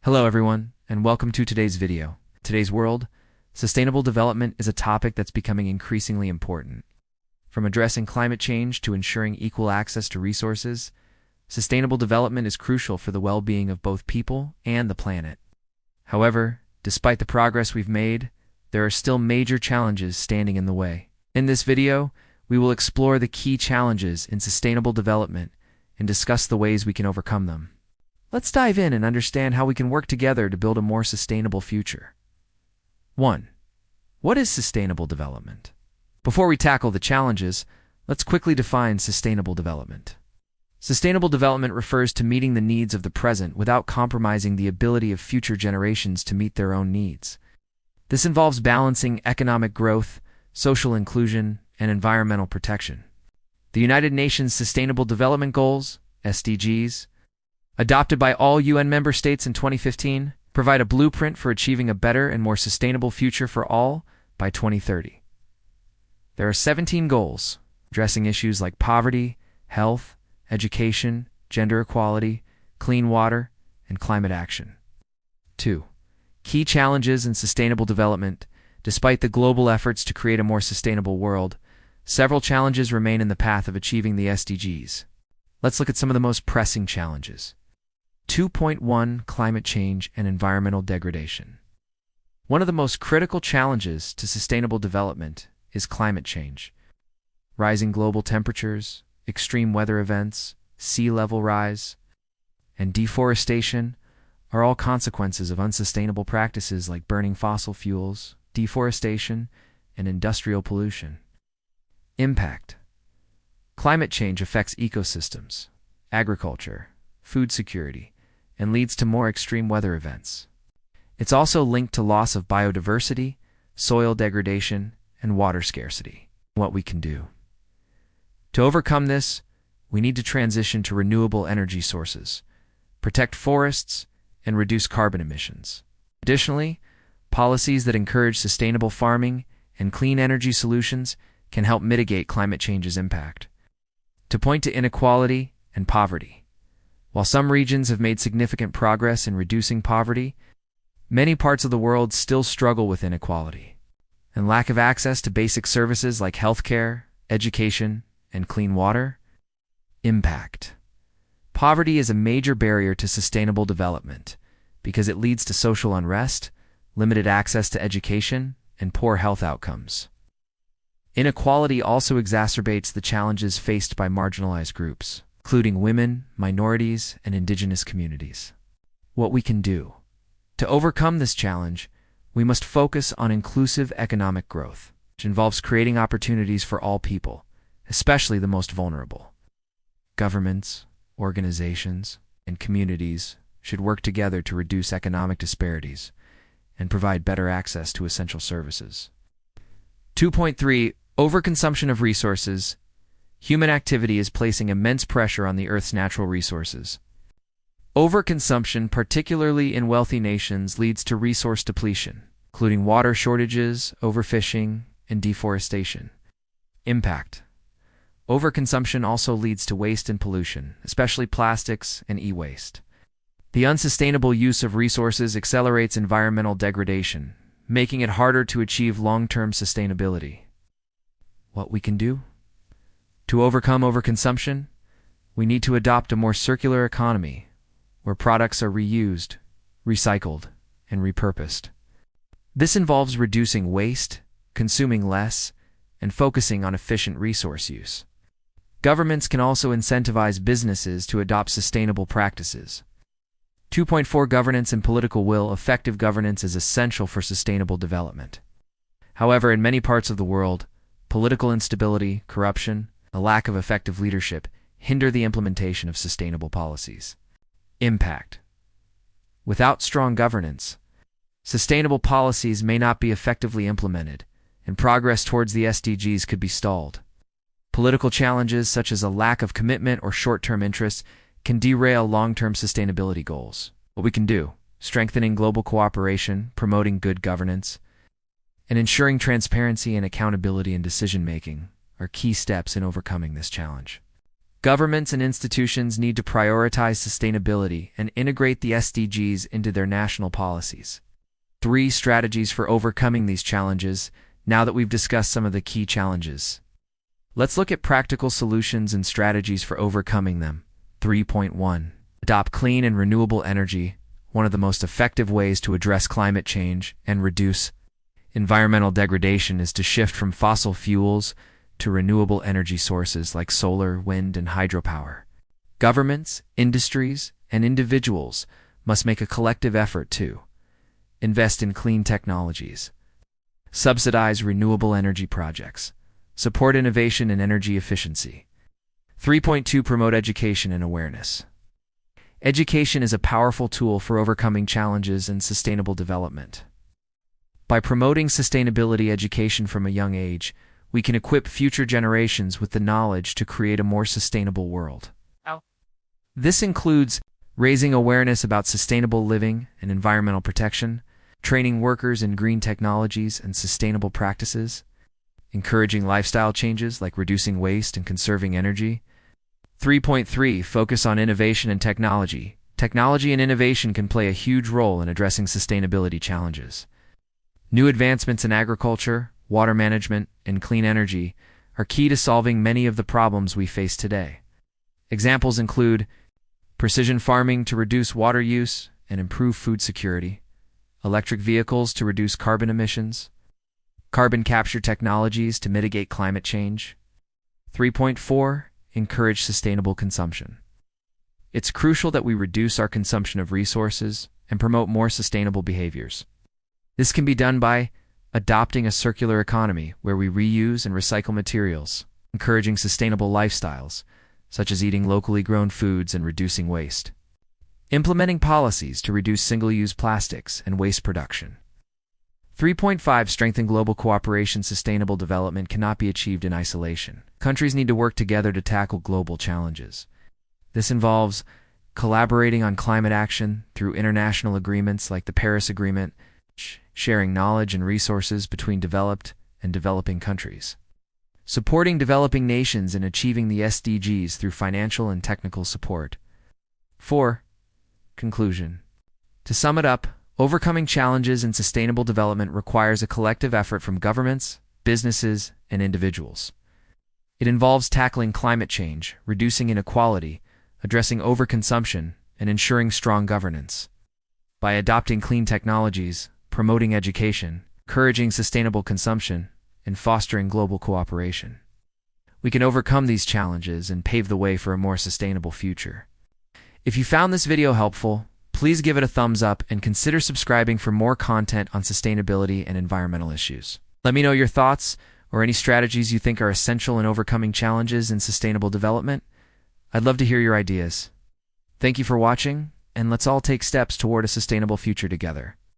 Hello everyone, and welcome to today's video. In today's world, sustainable development is a topic that's becoming increasingly important. From addressing climate change to ensuring equal access to resources, sustainable development is crucial for the well-being of both people and the planet. However, despite the progress we've made, there are still major challenges standing in the way. In this video, we will explore the key challenges in sustainable development and discuss the ways we can overcome them. Let's dive in and understand how we can work together to build a more sustainable future. 1. What is sustainable development? Before we tackle the challenges, let's quickly define sustainable development. Sustainable development refers to meeting the needs of the present without compromising the ability of future generations to meet their own needs. This involves balancing economic growth, social inclusion, and environmental protection. The United Nations Sustainable Development Goals, SDGs, adopted by all UN member states in 2015, provide a blueprint for achieving a better and more sustainable future for all by 2030. There are 17 goals, addressing issues like poverty, health, education, gender equality, clean water, and climate action. 2. Key challenges in sustainable development. Despite the global efforts to create a more sustainable world, several challenges remain in the path of achieving the SDGs. Let's look at some of the most pressing challenges. 2.1 Climate change and environmental degradation. One of the most critical challenges to sustainable development is climate change. Rising global temperatures, extreme weather events, sea level rise, and deforestation are all consequences of unsustainable practices like burning fossil fuels, deforestation, and industrial pollution. Impact. Climate change affects ecosystems, agriculture, food security, and leads to more extreme weather events. It's also linked to loss of biodiversity, soil degradation, and water scarcity. What we can do. To overcome this, we need to transition to renewable energy sources, protect forests, and reduce carbon emissions. Additionally, policies that encourage sustainable farming and clean energy solutions can help mitigate climate change's impact. To point to inequality and poverty. While some regions have made significant progress in reducing poverty, many parts of the world still struggle with inequality and lack of access to basic services like healthcare, education, and clean water. Impact. Poverty is a major barrier to sustainable development because it leads to social unrest, limited access to education, and poor health outcomes. Inequality also exacerbates the challenges faced by marginalized groups, including women, minorities, and indigenous communities. What we can do. To overcome this challenge, we must focus on inclusive economic growth, which involves creating opportunities for all people, especially the most vulnerable. Governments, organizations, and communities should work together to reduce economic disparities and provide better access to essential services. 2.3 Overconsumption of resources. Human activity is placing immense pressure on the Earth's natural resources. Overconsumption, particularly in wealthy nations, leads to resource depletion, including water shortages, overfishing, and deforestation. Impact. Overconsumption also leads to waste and pollution, especially plastics and e-waste. The unsustainable use of resources accelerates environmental degradation, making it harder to achieve long-term sustainability. What we can do? To overcome overconsumption, we need to adopt a more circular economy where products are reused, recycled, and repurposed. This involves reducing waste, consuming less, and focusing on efficient resource use. Governments can also incentivize businesses to adopt sustainable practices. 2.4 Governance and political will. Effective governance is essential for sustainable development. However, in many parts of the world, political instability, corruption, a lack of effective leadership hinder the implementation of sustainable policies. Impact. Without strong governance, sustainable policies may not be effectively implemented, and progress towards the SDGs could be stalled. Political challenges such as a lack of commitment or short-term interests can derail long-term sustainability goals. What we can do: strengthening global cooperation, promoting good governance, and ensuring transparency and accountability in decision-making are key steps in overcoming this challenge. Governments and institutions need to prioritize sustainability and integrate the SDGs into their national policies. 3 strategies for overcoming these challenges, now that we've discussed some of the key challenges. Let's look at practical solutions and strategies for overcoming them. 3.1. Adopt clean and renewable energy, one of the most effective ways to address climate change and reduce environmental degradation is to shift from fossil fuels to renewable energy sources like solar, wind, and hydropower. Governments, industries, and individuals must make a collective effort to invest in clean technologies, subsidize renewable energy projects, support innovation and energy efficiency. 3.2. Promote education and awareness. Education is a powerful tool for overcoming challenges and sustainable development. By promoting sustainability education from a young age, we can equip future generations with the knowledge to create a more sustainable world. This includes raising awareness about sustainable living and environmental protection, training workers in green technologies and sustainable practices, encouraging lifestyle changes like reducing waste and conserving energy. 3.3. Focus on innovation and technology. Technology and innovation can play a huge role in addressing sustainability challenges. New advancements in agriculture, water management, and clean energy are key to solving many of the problems we face today. Examples include precision farming to reduce water use and improve food security, electric vehicles to reduce carbon emissions, carbon capture technologies to mitigate climate change. 3.4. Encourage sustainable consumption. It's crucial that we reduce our consumption of resources and promote more sustainable behaviors. This can be done by adopting a circular economy where we reuse and recycle materials, encouraging sustainable lifestyles, such as eating locally grown foods and reducing waste, implementing policies to reduce single-use plastics and waste production. 3.5. Strengthen global cooperation. Sustainable development cannot be achieved in isolation. Countries need to work together to tackle global challenges. This involves collaborating on climate action through international agreements like the Paris Agreement, sharing knowledge and resources between developed and developing countries, supporting developing nations in achieving the SDGs through financial and technical support. 4. Conclusion. To sum it up, overcoming challenges in sustainable development requires a collective effort from governments, businesses, and individuals. It involves tackling climate change, reducing inequality, addressing overconsumption, and ensuring strong governance. By adopting clean technologies, promoting education, encouraging sustainable consumption, and fostering global cooperation, we can overcome these challenges and pave the way for a more sustainable future. If you found this video helpful, please give it a thumbs up and consider subscribing for more content on sustainability and environmental issues. Let me know your thoughts or any strategies you think are essential in overcoming challenges in sustainable development. I'd love to hear your ideas. Thank you for watching, and let's all take steps toward a sustainable future together.